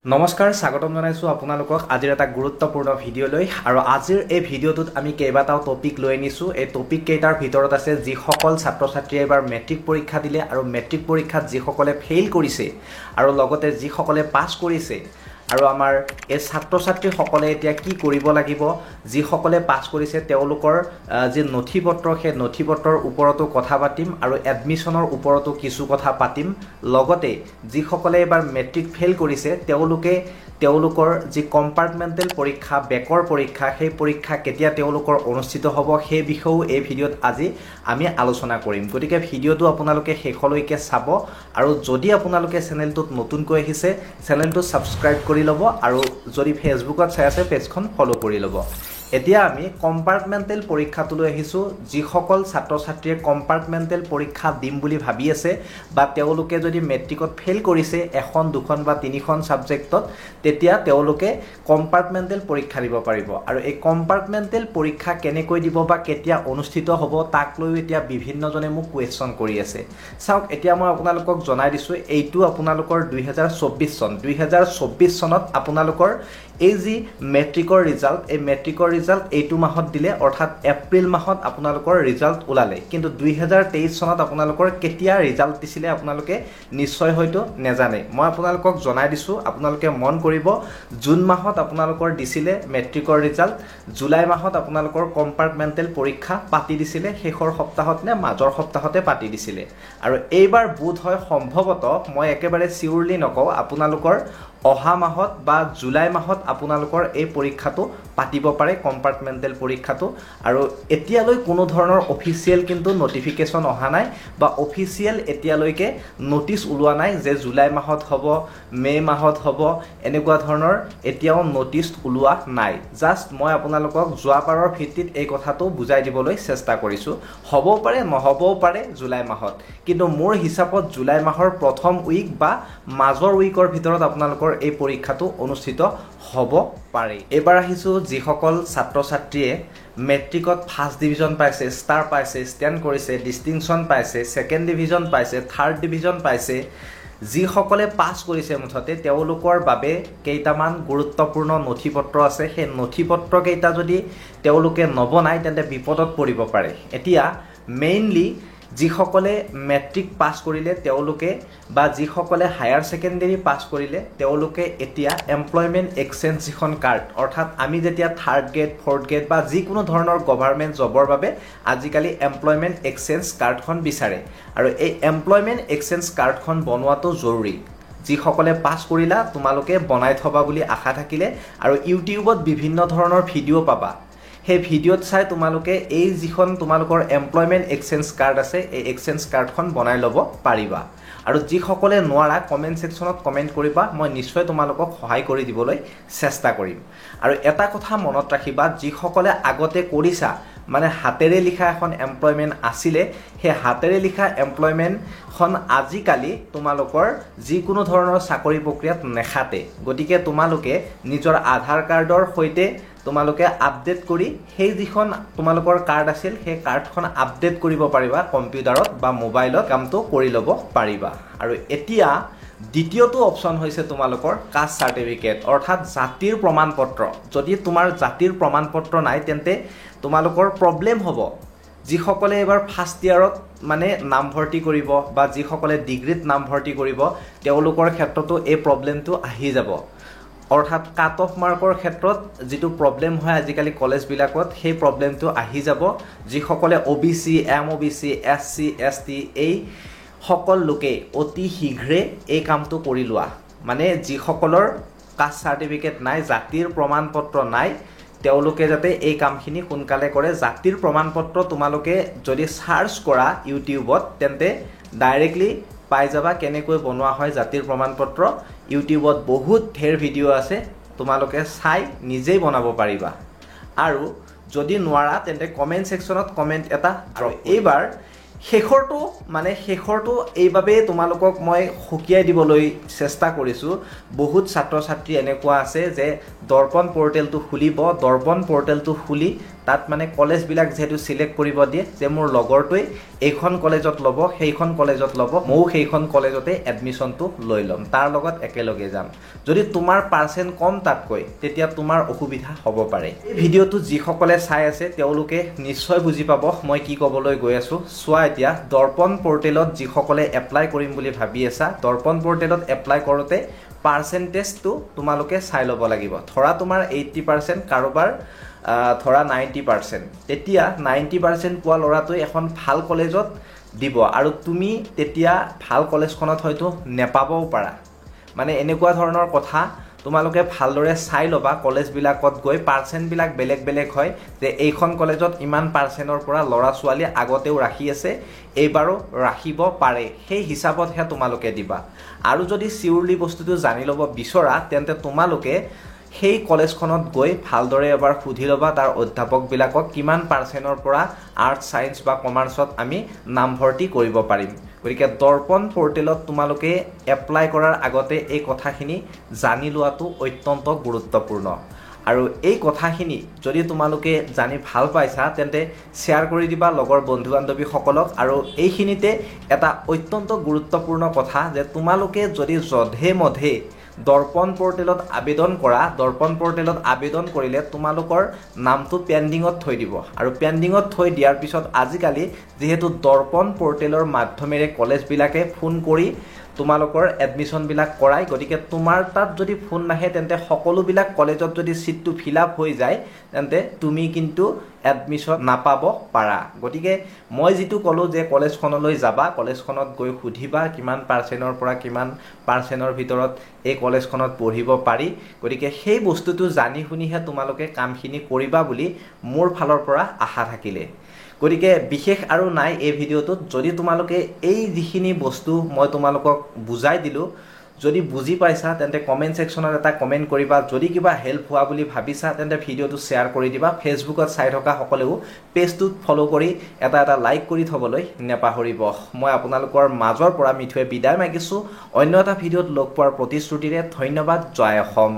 নমস্কাৰ স্বাগতম জনাইছো আপোনালোকক আজিৰ এটা গুৰুত্বপূৰ্ণ ভিডিঅ' লৈ আৰু আজিৰ এই ভিডিঅ'টোত আমি কেইবাটাও টপিক লৈ আনিছো এই টপিক কেইটাৰ ভিতৰত আছে যিসকল ছাত্ৰ ছাত্ৰীয়ে এবাৰ মেট্ৰিক পৰীক্ষা দিলে আৰু মেট্ৰিক পৰীক্ষাত যিসকলে ফেইল কৰিছে আৰু লগতে যিসকলে পাছ কৰিছে আৰু আমাৰ এই ছাত্ৰ ছাত্ৰীসকলে এতিয়া কি কৰিব লাগিব যিসকলে পাছ কৰিছে তেওঁলোকৰ যে নথিপত্ৰ সেই নথিপত্ৰৰ ওপৰতো কথা পাতিম আৰু এডমিশনৰ ওপৰতো কিছু কথা পাতিম লগতে যিসকলে এবাৰ মেট্ৰিক ফেইল কৰিছে তেওঁলোকৰ যি কম্পাৰ্টমেণ্টেল পৰীক্ষা বেকৰ পৰীক্ষা সেই পৰীক্ষা কেতিয়া তেওঁলোকৰ অনুষ্ঠিত হ'ব সেই বিষয়েও এই ভিডিঅ'ত আজি আমি আলোচনা কৰিম গতিকে ভিডিঅ'টো আপোনালোকে শেষলৈকে চাব আৰু যদি আপোনালোকে চেনেলটোত নতুনকৈ আহিছে চেনেলটো সাবস্ক্ৰাইব কৰি লব আৰু যদি ফেসবুকত চাই আছে পেজখন ফলো কৰি লব এতিয়া আমি কম্পাৰ্টমেণ্টেল পৰীক্ষাটোলৈ আহিছো যিসকল ছাত্ৰ ছাত্ৰীয়ে কম্পাৰ্টমেণ্টেল পৰীক্ষা দিম বুলি ভাবি আছে বা তেওঁলোকে যদি মেট্ৰিকত ফেইল কৰিছে এখন দুখন বা তিনিখন সাবজেক্টত তেতিয়া তেওঁলোকে কম্পাৰ্টমেণ্টেল পৰীক্ষা দিব পাৰিব আৰু এই কম্পাৰ্টমেণ্টেল পৰীক্ষা কেনেকৈ দিব বা কেতিয়া অনুষ্ঠিত হ'ব তাক লৈ এতিয়া বিভিন্নজনে মোক কোৱেশ্চন কৰি আছে চাওক এতিয়া মই আপোনালোকক জনাই দিছো এইটো আপোনালোকৰ 2024 চনত আপোনালোকৰ এই যি মেট্ৰিকৰ ৰিজাল্ট এই মেট্ৰিকৰ ৰিজাল্ট এইটো মাহত দিলে অৰ্থাৎ এপ্ৰিল মাহত আপোনালোকৰ ৰিজাল্ট ওলালে কিন্তু 2023 চনত আপোনালোকৰ কেতিয়া ৰিজাল্ট দিছিলে আপোনালোকে নিশ্চয় হয়তো নেজানে মই আপোনালোকক জনাই দিছো আপোনালোকে মন কৰিব জুন মাহত আপোনালোকৰ দিছিলে মেট্ৰিকৰ ৰিজাল্ট জুলাই মাহত আপোনালোকৰ কম্পাৰ্টমেণ্টেল পৰীক্ষা পাতি দিছিলে শেষৰ সপ্তাহত নে মাজৰ সপ্তাহতে পাতি দিছিলে আৰু এইবাৰ বুধ হয় সম্ভৱতঃ মই একেবাৰে সিউৰলি নকওঁ আপোনালোকৰ অহা মাহত বা জুলাই মাহত আপোনালোকৰ এই পৰীক্ষাটো পাতিব পাৰে কম্পাৰ্টমেণ্টেল পৰীক্ষাটো আৰু এতিয়ালৈ কোনো ধৰণৰ অফিচিয়েল কিন্তু নটিফিকেশন অহা নাই বা অফিচিয়েল এতিয়ালৈকে নোটিছ ওলোৱা নাই যে জুলাই মাহত হ'ব মে মাহত হ'ব এনেকুৱা ধৰণৰ এতিয়াও নোটিছ ওলোৱা নাই জাস্ট মই আপোনালোকক যোৱাবাৰৰ ভিত্তিত এই কথাটো বুজাই দিবলৈ চেষ্টা কৰিছো হ'বও পাৰে নহ'বও পাৰে জুলাই মাহত কিন্তু মোৰ হিচাপত জুলাই মাহৰ প্ৰথম উইক বা মাজৰ উইকৰ ভিতৰত আপোনালোকৰ এই পৰীক্ষাটো অনুষ্ঠিত হ'ব পাৰে এবাৰ আহিছো যিসকল ছাত্ৰ ছাত্ৰীয়ে মেট্ৰিকত ফাৰ্ষ্ট ডিভিজন পাইছে ষ্টাৰ পাইছে ষ্টেণ্ড কৰিছে ডিষ্টিংশন পাইছে সেকেন্ড ডিভিজন পাইছে থাৰ্ড ডিভিজন পাইছে যিসকলে পাছ কৰিছে মুঠতে তেওঁলোকৰ বাবে কেইটামান গুৰুত্বপূৰ্ণ নথিপত্ৰ আছে সেই নথিপত্ৰ কেইটা যদি তেওঁলোকে নবনায় তেন্তে বিপদত পৰিব পাৰে এতিয়া মেইনলি যিসকলে মেট্ৰিক পাছ কৰিলে তেওঁলোকে বা যিসকলে হায়াৰ সেকেন্ডাৰী পাছ কৰিলে তেওঁলোকে এতিয়া এমপ্লয়মেন্ট এক্সচেঞ্জ যিখন কাৰ্ড অৰ্থাৎ আমি যেতিয়া থাৰ্ড গ্ৰেড ফৰ্থ গ্ৰেড বা যিকোনো ধৰণৰ গভৰ্ণমেন্ট জবৰ বাবে আজিকালি এমপ্লয়মেন্ট এক্সচেঞ্জ কাৰ্ডখন বিচাৰে আৰু এই এমপ্লয়মেন্ট এক্সচেঞ্জ কাৰ্ডখন বনোৱাটো জৰুৰী যিসকলে পাছ কৰিলা তোমালোকে বনাই থবা বুলি আশা থাকিলে আৰু ইউটিউবত বিভিন্ন ধৰণৰ ভিডিঅ' পাবা সেই ভিডিঅ'ত চাই তোমালোকে এই যিখন তোমালোকৰ এমপ্লয়মেন্ট এক্সচেঞ্জ কাৰ্ড আছে এই এক্সচেঞ্জ কাৰ্ডখন বনাই ল'ব পাৰিবা আৰু যিসকলে নোৱাৰা কমেন্ট সেকশনত কমেন্ট কৰিবা মই নিশ্চয় তোমালোকক সহায় কৰি দিবলৈ চেষ্টা কৰিম আৰু এটা কথা মনত ৰাখিবা যিসকলে আগতে কৰিছা মানে হাতেৰে লিখা এখন এমপ্লয়মেন্ট আছিলে সেই হাতেৰে লিখা এমপ্লয়মেন্টখন আজিকালি তোমালোকৰ যিকোনো ধৰণৰ চাকৰি প্ৰক্ৰিয়াত নেখাতে গতিকে তোমালোকে নিজৰ আধাৰ কাৰ্ডৰ সৈতে তোমালোকে আপডেট কৰি সেই যিখন তোমালোকৰ কাৰ্ড আছিল সেই কাৰ্ডখন আপডেট কৰিব পাৰিবা কম্পিউটাৰত বা মোবাইলত কামটো কৰি ল'ব পাৰিবা আৰু এতিয়া দ্বিতীয়টো অপচন হৈছে তোমালোকৰ কাষ্ট সাৰ্টিফিকেট অৰ্থাৎ জাতিৰ প্ৰমাণপত্ৰ যদি তোমাৰ জাতিৰ প্ৰমাণপত্ৰ নাই তেন্তে তোমালোকৰ প্ৰবলেম হ'ব যিসকলে এবাৰ ফাৰ্ষ্ট ইয়াৰত মানে নামভৰ্তি কৰিব বা যিসকলে ডিগ্ৰীত নামভৰ্তি কৰিব তেওঁলোকৰ ক্ষেত্ৰতো এই প্ৰবলেমটো আহি যাব অৰ্থাৎ কাট অফ মাৰ্কৰ ক্ষেত্ৰত যেটো প্ৰবলেম হয় আজিকালি কলেজ বিলাকত সেই প্ৰবলেমটো আহি যাব যিসকলে ওবিসি এমওবিসি এসসি এসটি এই সকল লোকে অতি শীঘ্ৰে এই কামটো কৰি লোৱা মানে যিসকলৰ কাষ্ট সাৰ্টিফিকেট নাই জাতিৰ প্ৰমাণপত্ৰ নাই তেওঁলোকে যাতে এই কামখিনি সোনকালে কৰে জাতিৰ প্ৰমাণপত্ৰ তোমালোকে যদি সাৰ্চ কৰা ইউটিউবত তেন্তে ডাইৰেক্টলি পাই যাবা কেনেকৈ বনোৱা হয় জাতিৰ প্ৰমাণপত্ৰ ইউটিউবত বহুত ঢেৰ ভিডিঅ' আছে তোমালোকে চাই নিজেই বনাব পাৰিবা আৰু যদি নোৱাৰা তেন্তে কমেন্ট সেকশনত কমেন্ট এটা আৰু এইবাৰ শেষৰটো এইভাবে তোমালোকক মই হকিয়াই দিবলৈ চেষ্টা কৰিছো বহুত ছাত্ৰ ছাত্ৰী এনেকুৱা আছে যে দৰ্পণ পোৰ্টেলটো খুলিব দৰ্পণ পোৰ্টেলটো খুলি তাত মানে কলেজবিলাক যেহেতু সিলেক্ট কৰিব দিয়ে যে মোৰ লগৰটোৱে এইখন কলেজত ল'ব সেইখন কলেজত ল'ব ময়ো সেইখন কলেজতে এডমিশ্যনটো লৈ ল'ম তাৰ লগত একেলগে যাম যদি তোমাৰ পাৰ্চেণ্ট কম তাতকৈ তেতিয়া তোমাৰ অসুবিধা হ'ব পাৰে এই ভিডিঅ'টো যিসকলে চাই আছে তেওঁলোকে নিশ্চয় বুজি পাব মই কি ক'বলৈ গৈ আছোঁ চোৱা এতিয়া দৰ্পণ পৰ্টেলত যিসকলে এপ্লাই কৰিম বুলি ভাবি আছা দৰ্পণ পৰ্টেলত এপ্লাই কৰোঁতে পাৰ্চেণ্টেজটো তোমালোকে চাই ল'ব লাগিব ধৰা তোমাৰ 80% কাৰোবাৰ ধৰা 90% তেতিয়া 90% পোৱা ল'ৰাটোৱে এখন ভাল কলেজত দিব আৰু তুমি তেতিয়া ভাল কলেজখনত হয়তো নেপাবও পাৰা মানে এনেকুৱা ধৰণৰ কথা তোমালোকে ভালদৰে চাই ল'বা কলেজবিলাকত গৈ পাৰ্চেণ্টবিলাক বেলেগ বেলেগ হয় যে এইখন কলেজত ইমান পাৰ্চেণ্টৰ পৰা ল'ৰা ছোৱালী আগতেও ৰাখি আছে এইবাৰো ৰাখিব পাৰে সেই হিচাপতহে তোমালোকে দিবা আৰু যদি চিউৰলি বস্তুটো জানি ল'ব বিচৰা তেন্তে তোমালোকে সেই কলেজখনত গৈ ভালদৰে এবাৰ সুধি ল'বা তাৰ অধ্যাপকবিলাকক কিমান পাৰ্চেণ্টৰ পৰা আৰ্টছ সায়েন্স বা কমাৰ্চত আমি নামভৰ্তি কৰিব পাৰিম গতিকে দৰ্পণ পৰ্টেলত তোমালোকে এপ্লাই কৰাৰ আগতে এই কথাখিনি জানি লোৱাটো অত্যন্ত গুৰুত্বপূৰ্ণ আৰু এই কথাখিনি যদি তোমালোকে জানি ভাল পাইছা তেন্তে শ্বেয়াৰ কৰি দিবা লগৰ বন্ধু বান্ধৱীসকলক আৰু এইখিনিতে এটা অত্যন্ত গুৰুত্বপূৰ্ণ কথা যে তোমালোকে যদি যধে মধে দৰ্পণ পৰ্টেলত আবেদন কৰা দৰ্পণ পৰ্টেলত আবেদন কৰিলে তোমালোকৰ নামটো পেণ্ডিঙত থৈ দিব আৰু পেণ্ডিঙত থৈ দিয়াৰ পিছত আজিকালি যেহেতু দৰ্পণ পৰ্টেলৰ মাধ্যমেৰে কলেজবিলাকে ফোন কৰি তোমালোকৰ এডমিশ্যনবিলাক কৰাই গতিকে তোমাৰ তাত যদি ফোন নাহে তেন্তে সকলোবিলাক কলেজত যদি সিটটো ফিল আপ হৈ যায় তেন্তে তুমি কিন্তু এডমিশ্যন নাপাব পাৰা গতিকে মই যেটো ক'লো যে কলেজখনলৈ যাবা কলেজখনত গৈ সুধিবা কিমান পাৰ্চেণ্টৰ পৰা কিমান পাৰ্চেণ্টৰ ভিতৰত এই কলেজখনত পঢ়িব পাৰি গতিকে সেই বস্তুটো জানি শুনিহে তোমালোকে কামখিনি কৰিবা বুলি মোৰ ফালৰ পৰা আশা থাকিলে গতিকে বিশেষ আৰু নাই এই ভিডিঅ'টোত যদি তোমালোকে এই যিখিনি বস্তু মই তোমালোকক বুজাই দিলোঁ যদি বুজি পাইছা তেন্তে কমেণ্ট ছেকশ্যনত এটা কমেণ্ট কৰিবা যদি কিবা হেল্প হোৱা বুলি ভাবিছা তেন্তে ভিডিঅ'টো শ্বেয়াৰ কৰি দিবা ফেচবুকত চাই থকা সকলেও পেজটোত ফ'ল' কৰি এটা লাইক কৰি থ'বলৈ নেপাহৰিব মই আপোনালোকৰ মাজৰ পৰা মিঠুৱে বিদায় মাগিছোঁ অন্য এটা ভিডিঅ'ত লগ পোৱাৰ প্ৰতিশ্ৰুতিৰে ধন্যবাদ জয় অসম